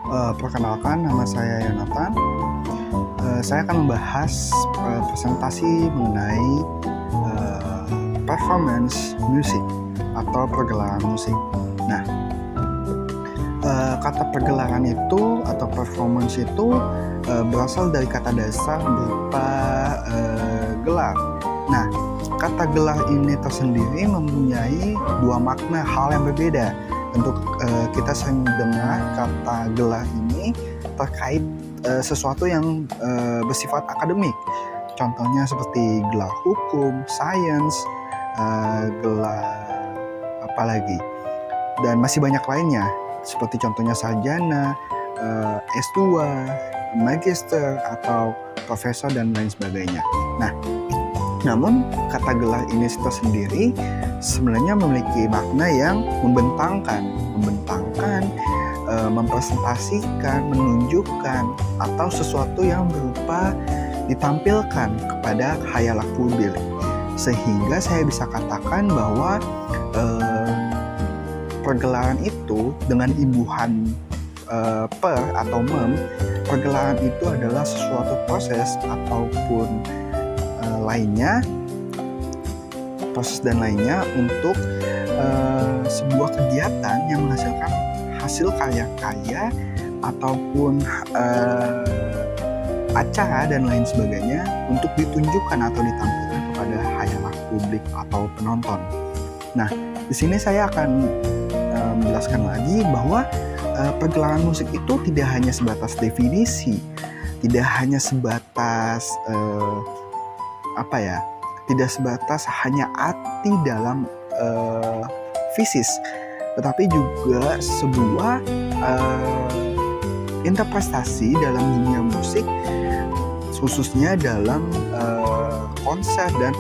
Perkenalkan, nama saya Yonatan. Saya akan membahas presentasi mengenai performance musik atau pergelaran musik. Nah, kata pergelaran itu atau performance itu berasal dari kata dasar berupa gelar. Nah, kata gelar ini tersendiri mempunyai dua makna hal yang berbeda. Untuk kita sering dengar kata gelar ini terkait sesuatu yang bersifat akademik. Contohnya seperti gelar hukum, sains, gelar apalagi, dan masih banyak lainnya. Seperti contohnya sarjana, S2, magister, atau profesor, dan lain sebagainya. Nah, namun kata gelar ini tersendiri sebenarnya memiliki makna yang membentangkan, mempresentasikan, menunjukkan, atau sesuatu yang berupa ditampilkan kepada khayal publik. Sehingga saya bisa katakan bahwa pergelaran itu dengan imbuhan per atau mem, pergelaran itu adalah sesuatu proses ataupun proses dan lainnya untuk sebuah kegiatan yang menghasilkan hasil karya-karya ataupun acara dan lain sebagainya untuk ditunjukkan atau ditampilkan kepada khayal publik atau penonton. Nah, di sini saya akan menjelaskan lagi bahwa pergelaran musik itu tidak hanya sebatas definisi, tidak hanya sebatas tidak sebatas hanya arti dalam fisis, tetapi juga sebuah interpretasi dalam dunia musik, khususnya dalam konser dan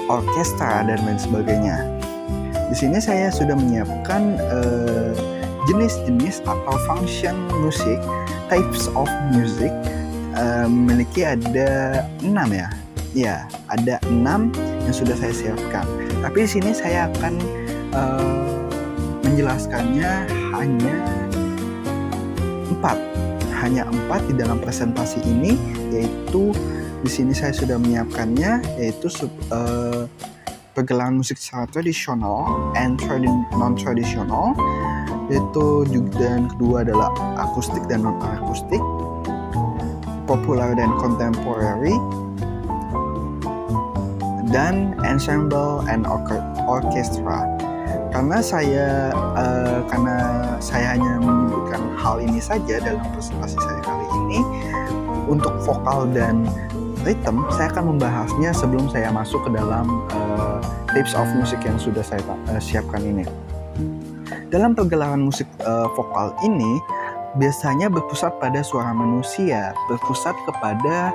orkestra dan lain sebagainya. Di sini saya sudah menyiapkan jenis-jenis atau function musik, types of music. Memiliki ada 6 ya. Ya, ada 6 yang sudah saya siapkan. Tapi di sini saya akan menjelaskannya hanya 4 di dalam presentasi ini, yaitu di sini saya sudah menyiapkannya, yaitu pergelaran musik secara tradisional and non-tradisional, yaitu juga, dan kedua adalah akustik dan non-akustik, popular dan contemporary, dan ensemble and orchestra. Karena saya hanya menyebutkan hal ini saja dalam presentasi saya kali ini, untuk vokal dan rhythm saya akan membahasnya sebelum saya masuk ke dalam types of music yang sudah saya siapkan ini. Dalam pergelaran musik vokal ini biasanya berpusat pada suara manusia, berpusat kepada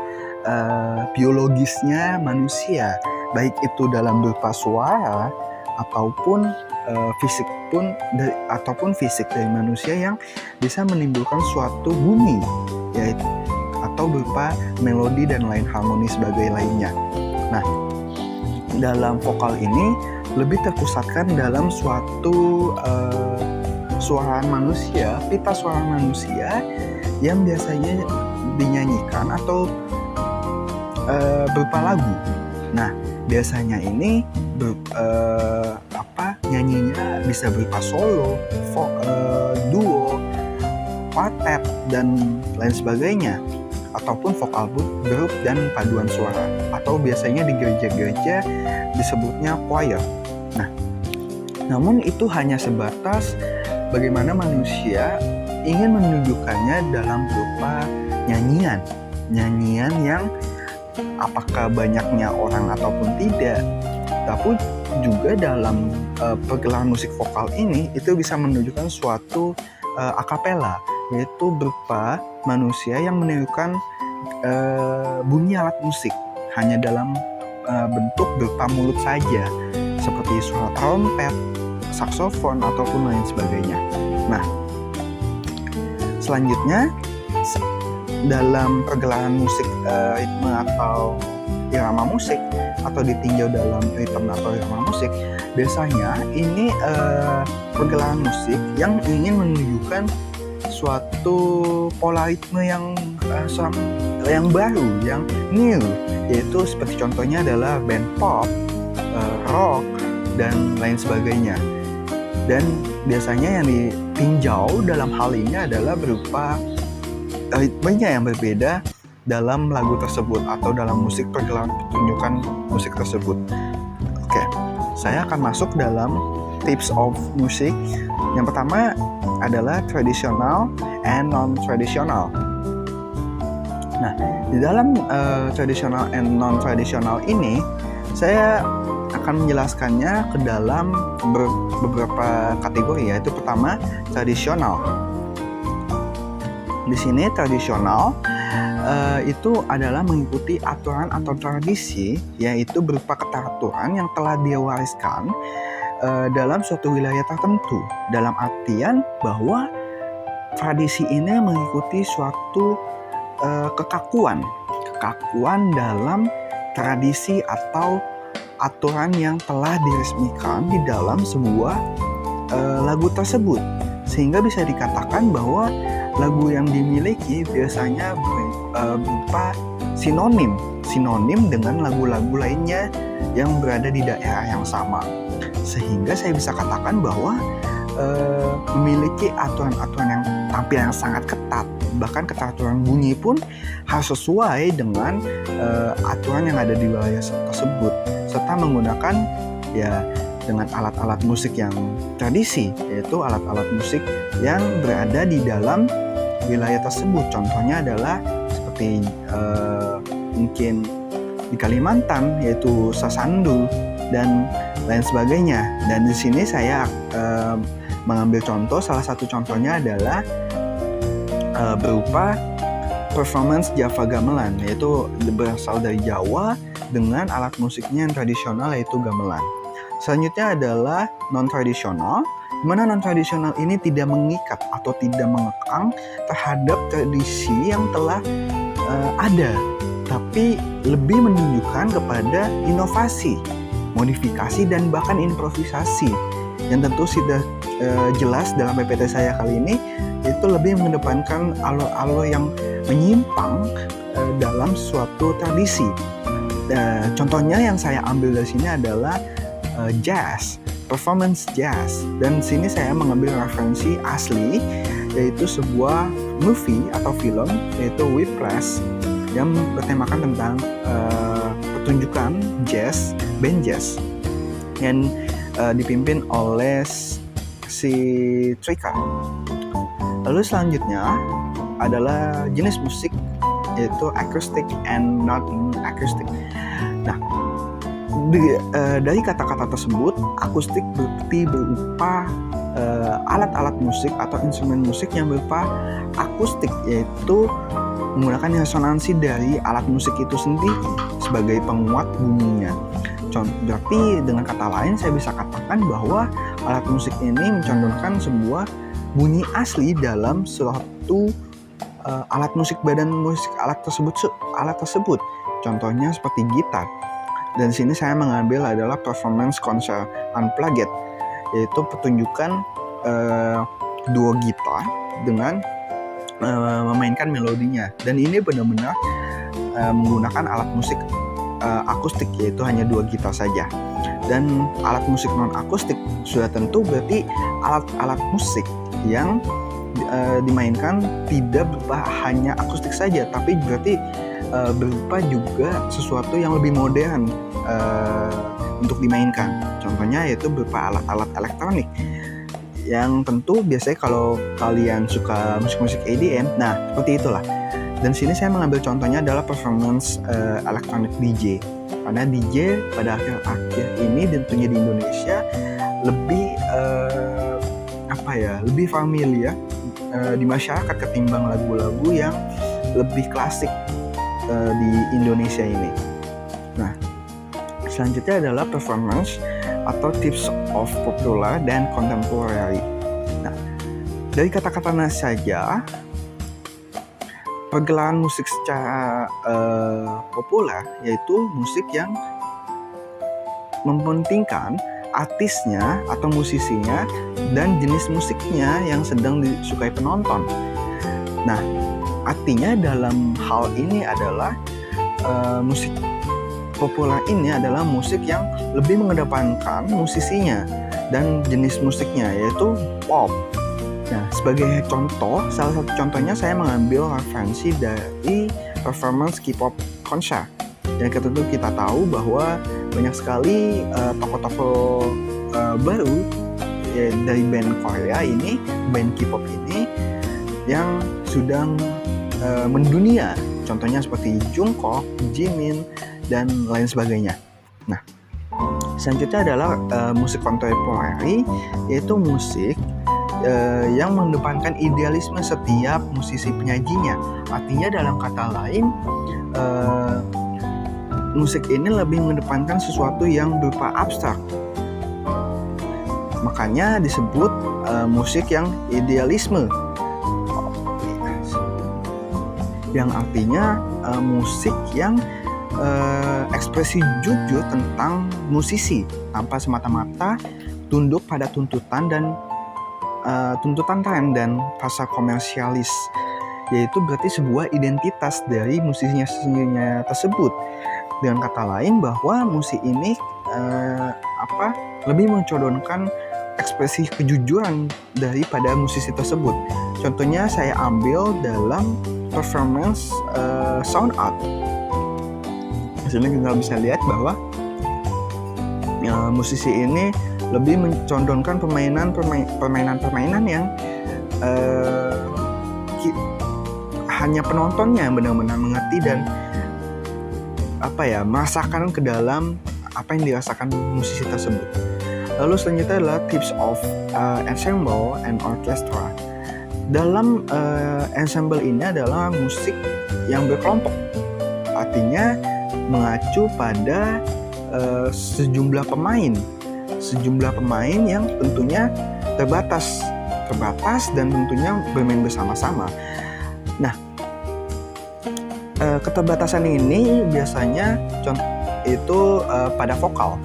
biologisnya manusia, baik itu dalam berupa suara ataupun fisik dari manusia yang bisa menimbulkan suatu bunyi, yaitu atau berupa melodi dan lain harmoni sebagai lainnya. Nah, dalam vokal ini lebih terpusatkan dalam suatu suara manusia, pita suara manusia yang biasanya dinyanyikan atau berupa lagu. Nah, biasanya ini nyanyinya bisa berupa solo, duo, quartet, dan lain sebagainya, ataupun vokal group dan paduan suara, atau biasanya di gereja-gereja disebutnya choir. Nah, namun itu hanya sebatas bagaimana manusia ingin menunjukkannya dalam berupa nyanyian yang apakah banyaknya orang ataupun tidak. Tapi juga dalam pergelaran musik vokal ini itu bisa menunjukkan suatu akapela, yaitu berupa manusia yang menirukan bunyi alat musik hanya dalam bentuk berupa mulut saja, seperti suara trompet, saksofon, ataupun lain sebagainya. Nah, selanjutnya dalam pergelaran musik ritme atau irama musik, atau ditinjau dalam ritme atau irama musik, biasanya ini pergelaran musik yang ingin menunjukkan suatu pola ritme yang baru, yang new, yaitu seperti contohnya adalah band pop, rock, dan lain sebagainya. Dan biasanya yang ditinjau dalam hal ini adalah berupa ritmenya yang berbeda dalam lagu tersebut atau dalam musik pertunjukan musik tersebut. Oke, saya akan masuk dalam tips of musik. Yang pertama adalah tradisional and non-traditional. Nah, di dalam tradisional and non-tradisional ini, saya akan menjelaskannya ke dalam beberapa kategori, yaitu pertama tradisional. Di sini tradisional itu adalah mengikuti aturan atau tradisi, yaitu berupa ketaturan yang telah diwariskan dalam suatu wilayah tertentu. Dalam artian bahwa tradisi ini mengikuti suatu kekakuan dalam tradisi atau aturan yang telah diresmikan di dalam sebuah lagu tersebut, sehingga bisa dikatakan bahwa lagu yang dimiliki biasanya berupa sinonim dengan lagu-lagu lainnya yang berada di daerah yang sama, sehingga saya bisa katakan bahwa memiliki aturan-aturan yang tampil yang sangat ketat, bahkan ketaturan bunyi pun harus sesuai dengan aturan yang ada di wilayah tersebut, serta menggunakan dengan alat-alat musik yang tradisi, yaitu alat-alat musik yang berada di dalam wilayah tersebut. Contohnya adalah seperti mungkin di Kalimantan, yaitu sasandu dan lain sebagainya. Dan di sini saya mengambil contoh, salah satu contohnya adalah berupa performance Java Gamelan, yaitu berasal dari Jawa dengan alat musiknya yang tradisional, yaitu gamelan. Selanjutnya adalah non-tradisional, di mana non-tradisional ini tidak mengikat atau tidak mengekang terhadap tradisi yang telah ada, tapi lebih menunjukkan kepada inovasi, modifikasi, dan bahkan improvisasi. Yang tentu sudah jelas dalam PPT saya kali ini, itu lebih mengedepankan alur-alur yang menyimpang dalam suatu tradisi. Contohnya yang saya ambil dari sini adalah jazz, performance jazz, dan sini saya mengambil referensi asli, yaitu sebuah movie atau film, yaitu Whiplash, yang bertemakan tentang pertunjukan jazz, band jazz, yang dipimpin oleh si Trika. Lalu selanjutnya adalah jenis musik, yaitu acoustic and non-acoustic. Nah, dari kata-kata tersebut, akustik berarti berupa alat-alat musik atau instrumen musik yang berupa akustik, yaitu menggunakan resonansi dari alat musik itu sendiri sebagai penguat bunyinya. Berarti dengan kata lain saya bisa katakan bahwa alat musik ini mencontohkan sebuah bunyi asli dalam suatu alat musik, badan musik alat tersebut. Contohnya seperti gitar. Dan sini saya mengambil adalah performance concert unplugged, yaitu pertunjukan duo gitar dengan memainkan melodinya. Dan ini benar-benar menggunakan alat musik akustik, yaitu hanya dua gitar saja. Dan alat musik non akustik sudah tentu berarti alat-alat musik yang dimainkan tidak berupa hanya akustik saja, tapi berarti berupa juga sesuatu yang lebih modern untuk dimainkan. Contohnya yaitu berupa alat-alat elektronik yang tentu biasanya kalau kalian suka musik-musik EDM, nah seperti itulah. Dan sini saya mengambil contohnya adalah performance electronic DJ, karena DJ pada akhir-akhir ini tentunya di Indonesia lebih lebih familiar di masyarakat ketimbang lagu-lagu yang lebih klasik di Indonesia ini. Nah, selanjutnya adalah performance atau types of popular dan contemporary. Nah, dari kata-katanya saja, pergelaran musik secara populer yaitu musik yang mementingkan artisnya atau musisinya dan jenis musiknya yang sedang disukai penonton. Nah, artinya dalam hal ini adalah musik populer ini adalah musik yang lebih mengedepankan musisinya dan jenis musiknya, yaitu pop. Nah, sebagai contoh, salah satu contohnya saya mengambil referensi dari performance K-pop konser. Dan tentu kita tahu bahwa banyak sekali tokoh-tokoh baru ya, dari band Korea ini, band K-pop ini yang sudah mendunia. Contohnya seperti Jungkook, Jimin, dan lain sebagainya. Nah, selanjutnya adalah musik kontemporer, yaitu musik yang mengedepankan idealisme setiap musisi penyajinya. Artinya dalam kata lain, musik ini lebih mengedepankan sesuatu yang berupa abstrak. Makanya disebut musik yang idealisme. Yang artinya musik yang ekspresi jujur tentang musisi tanpa semata-mata tunduk pada tuntutan tren dan pasar komersialis, yaitu berarti sebuah identitas dari musisinya tersebut. Dengan kata lain bahwa musik ini lebih mencodongkan ekspresi kejujuran daripada musisi tersebut. Contohnya saya ambil dalam performance sound art. Di sini kita bisa lihat bahwa musisi ini lebih mencondongkan permainan yang hanya penontonnya yang benar-benar mengerti dan merasakan ke dalam apa yang dirasakan musisi tersebut. Lalu selanjutnya adalah types of ensemble and orchestra. Dalam ensemble ini adalah musik yang berkelompok, artinya mengacu pada sejumlah pemain yang tentunya terbatas dan tentunya bermain bersama-sama. Nah, keterbatasan ini biasanya itu pada vokal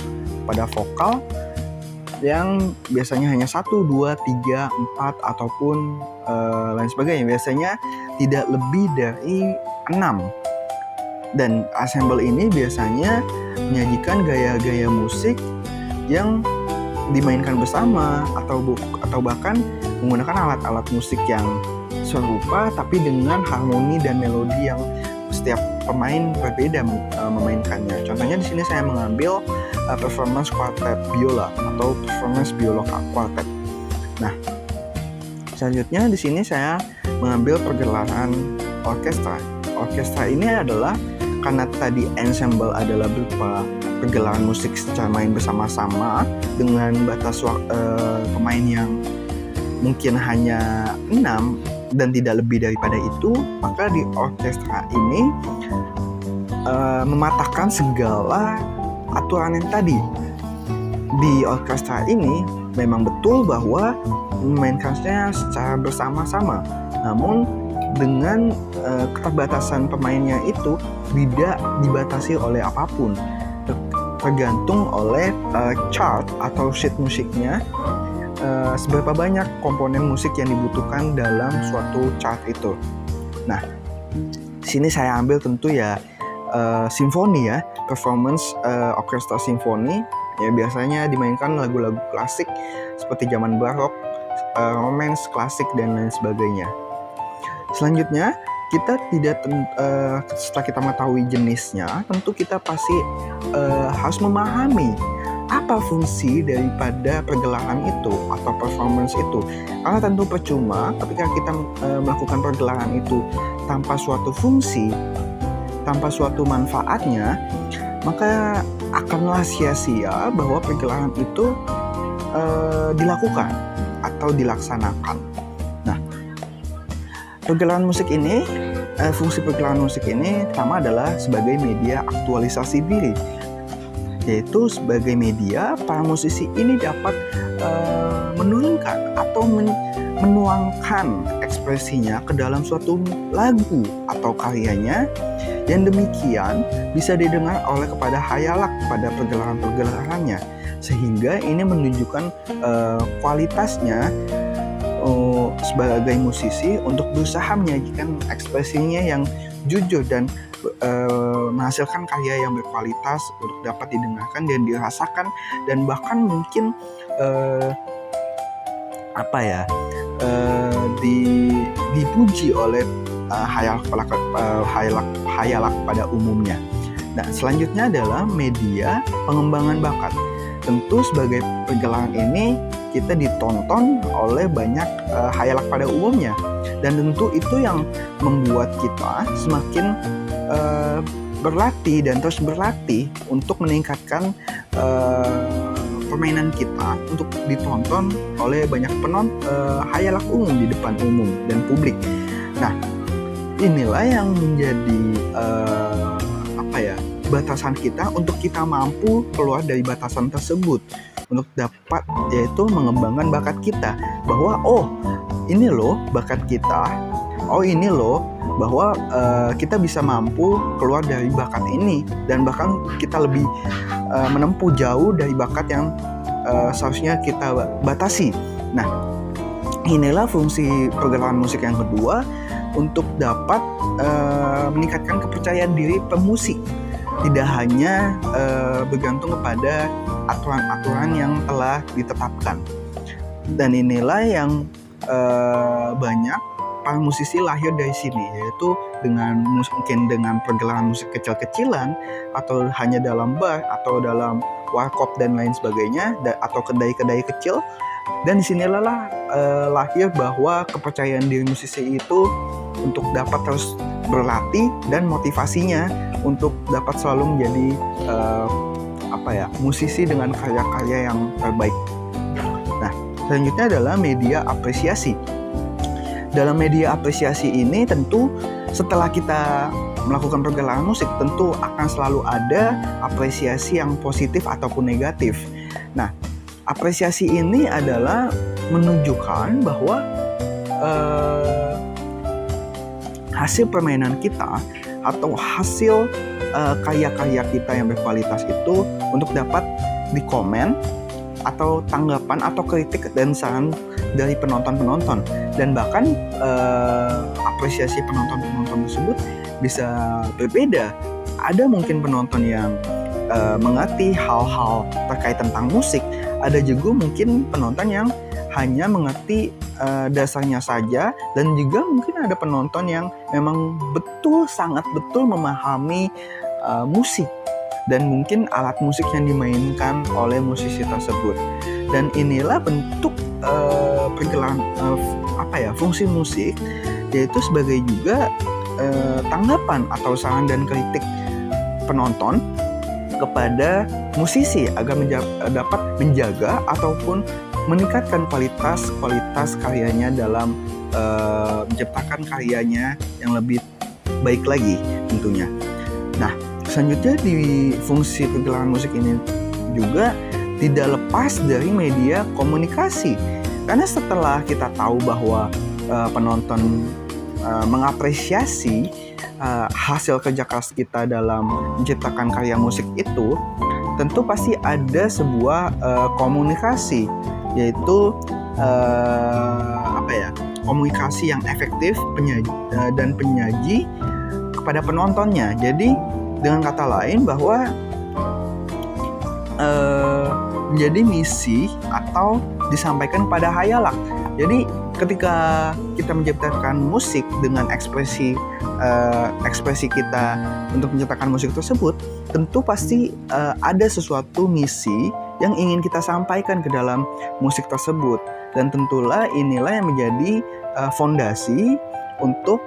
yang biasanya hanya 1, 2, 3, 4 ataupun lain sebagainya. Biasanya tidak lebih dari 6. Dan ensemble ini biasanya menyajikan gaya-gaya musik yang dimainkan bersama atau bahkan menggunakan alat-alat musik yang serupa tapi dengan harmoni dan melodi yang setiap pemain berbeda memainkannya. Contohnya di sini saya mengambil performance quartet biola atau performance biola quartet. Nah, selanjutnya di sini saya mengambil pergelaran orkestra. Orkestra ini adalah karena tadi ensemble adalah berupa pergelaran musik secara main bersama-sama dengan batas pemain yang mungkin hanya 6 dan tidak lebih daripada itu, maka di orkestra ini mematahkan segala aturan yang tadi. Di orkestra ini memang betul bahwa memainkannya secara bersama-sama, namun dengan keterbatasan pemainnya itu tidak dibatasi oleh apapun, tergantung oleh chart atau sheet musiknya, seberapa banyak komponen musik yang dibutuhkan dalam suatu chart itu. Nah, sini saya ambil tentu simfoni performance orkestra simfoni. Ya, biasanya dimainkan lagu-lagu klasik seperti zaman barok, romance, klasik dan lain sebagainya. Selanjutnya, kita setelah kita mengetahui jenisnya, tentu kita pasti harus memahami apa fungsi daripada pergelaran itu atau performance itu. Karena tentu percuma ketika kita melakukan pergelaran itu tanpa suatu fungsi, tanpa suatu manfaatnya, maka akanlah sia-sia bahwa pergelaran itu dilakukan atau dilaksanakan. Nah, pergelaran musik ini, fungsi pergelaran musik ini pertama adalah sebagai media aktualisasi diri, yaitu sebagai media para musisi ini dapat menurunkan atau menuangkan ekspresinya ke dalam suatu lagu atau karyanya, yang demikian bisa didengar oleh kepada hayalak pada pergelaran-pergelarannya. sehingga ini menunjukkan kualitasnya sebagai musisi untuk berusaha menyajikan ekspresinya yang jujur dan menghasilkan karya yang berkualitas untuk dapat didengarkan dan dirasakan, dan bahkan mungkin dipuji oleh hayalak pada umumnya. Nah, selanjutnya adalah media pengembangan bakat. Tentu sebagai pergelaran ini kita ditonton oleh banyak hayalak pada umumnya, dan tentu itu yang membuat kita semakin berlatih dan terus berlatih untuk meningkatkan permainan kita untuk ditonton oleh banyak hayalak umum di depan umum dan publik. Nah, inilah yang menjadi batasan kita untuk kita mampu keluar dari batasan tersebut untuk dapat yaitu mengembangkan bakat kita, bahwa ini loh bakat kita, ini loh bahwa kita bisa mampu keluar dari bakat ini, dan bahkan kita lebih menempuh jauh dari bakat yang seharusnya kita batasi. Nah, inilah fungsi pergerakan musik yang kedua untuk dapat meningkatkan kepercayaan diri pemusik, tidak hanya bergantung kepada aturan-aturan yang telah ditetapkan. Dan inilah yang banyak para musisi lahir dari sini, yaitu mungkin dengan pergelaran musik kecil-kecilan, atau hanya dalam bar atau dalam warkop dan lain sebagainya, atau kedai-kedai kecil. Dan disinilah lahir bahwa kepercayaan diri musisi itu untuk dapat terus berlatih, dan motivasinya untuk dapat selalu menjadi musisi dengan karya-karya yang terbaik. Nah, selanjutnya adalah media apresiasi. Dalam media apresiasi ini tentu setelah kita melakukan pergelaran musik, tentu akan selalu ada apresiasi yang positif ataupun negatif. Nah, apresiasi ini adalah menunjukkan bahwa hasil permainan kita atau hasil karya-karya kita yang berkualitas itu untuk dapat dikomen atau tanggapan atau kritik dan saran dari penonton-penonton, dan bahkan apresiasi penonton-penonton tersebut bisa berbeda. Ada mungkin penonton yang mengerti hal-hal terkait tentang musik, ada juga mungkin penonton yang hanya mengerti dasarnya saja, dan juga mungkin ada penonton yang memang sangat betul memahami musik dan mungkin alat musik yang dimainkan oleh musisi tersebut. Dan inilah bentuk pergelaran fungsi musik, yaitu sebagai juga tanggapan atau saran dan kritik penonton kepada musisi agar dapat menjaga ataupun meningkatkan kualitas karyanya dalam menciptakan karyanya yang lebih baik lagi tentunya. Nah, selanjutnya di fungsi pergelaran musik ini juga tidak lepas dari media komunikasi, karena setelah kita tahu bahwa penonton mengapresiasi hasil kerja keras kita dalam menciptakan karya musik itu, tentu pasti ada sebuah komunikasi, yaitu komunikasi yang efektif dan penyaji kepada penontonnya. Jadi dengan kata lain bahwa menjadi misi atau disampaikan pada hayalak. Jadi ketika kita menciptakan musik dengan ekspresi kita untuk menciptakan musik tersebut, tentu pasti ada sesuatu misi yang ingin kita sampaikan ke dalam musik tersebut, dan tentulah inilah yang menjadi fondasi untuk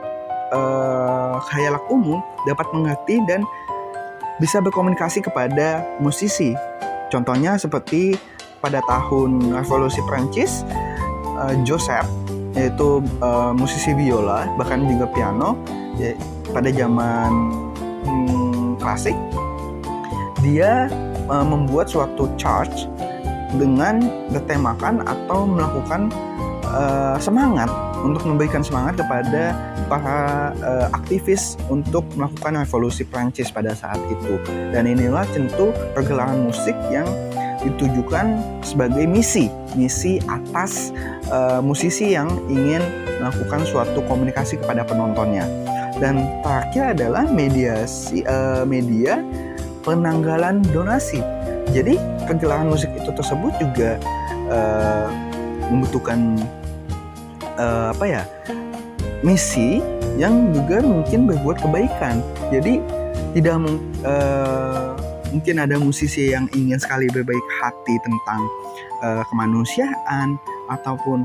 hayalak umum dapat mengerti dan bisa berkomunikasi kepada musisi. Contohnya seperti pada tahun Revolusi Prancis, Joseph, yaitu musisi biola bahkan juga piano pada zaman klasik, dia membuat suatu charge dengan bertemakan atau melakukan semangat untuk memberikan semangat kepada para aktivis untuk melakukan revolusi Prancis pada saat itu. Dan inilah tentu pergelaran musik yang ditujukan sebagai misi atas musisi yang ingin melakukan suatu komunikasi kepada penontonnya. Dan terakhir adalah media penanggalan donasi. Jadi pergelaran musik itu tersebut juga membutuhkan misi yang juga mungkin berbuat kebaikan. Jadi tidak mungkin ada musisi yang ingin sekali berbaik hati tentang kemanusiaan ataupun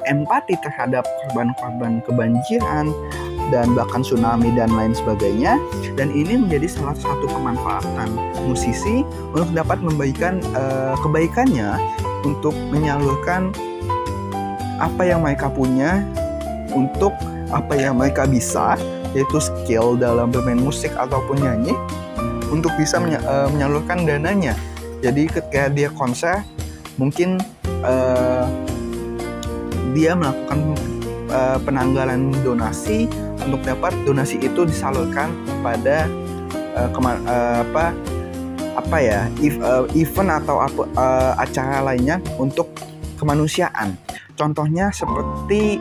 empati terhadap korban-korban kebanjiran dan bahkan tsunami dan lain sebagainya. Dan ini menjadi salah satu kemanfaatan musisi untuk dapat memberikan kebaikannya untuk menyalurkan apa yang mereka punya, untuk apa yang mereka bisa, yaitu skill dalam bermain musik ataupun nyanyi, untuk bisa menyalurkan dananya. Jadi ketika dia konser, mungkin dia melakukan penanggalan donasi untuk dapat donasi itu disalurkan kepada event atau acara lainnya untuk kemanusiaan. Contohnya seperti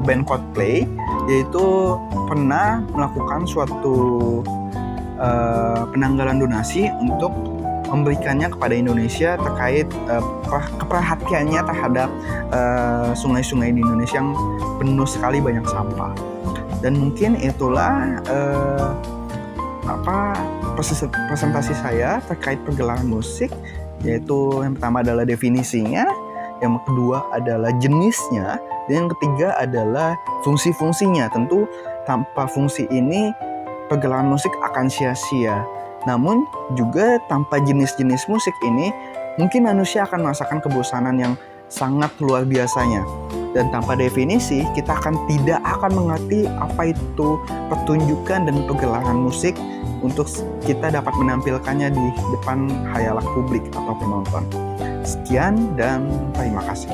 band Coldplay, yaitu pernah melakukan suatu penanggalan donasi untuk memberikannya kepada Indonesia terkait keperhatiannya terhadap sungai-sungai di Indonesia yang penuh sekali banyak sampah. Dan mungkin itulah presentasi saya terkait pergelaran musik, yaitu yang pertama adalah definisinya, yang kedua adalah jenisnya, dan yang ketiga adalah fungsi-fungsinya. Tentu tanpa fungsi ini pergelaran musik akan sia-sia. Namun juga tanpa jenis-jenis musik ini mungkin manusia akan merasakan kebosanan yang sangat luar biasanya. Dan tanpa definisi kita tidak akan mengerti apa itu pertunjukan dan pergelaran musik untuk kita dapat menampilkannya di depan khayalak publik atau penonton. Sekian dan terima kasih.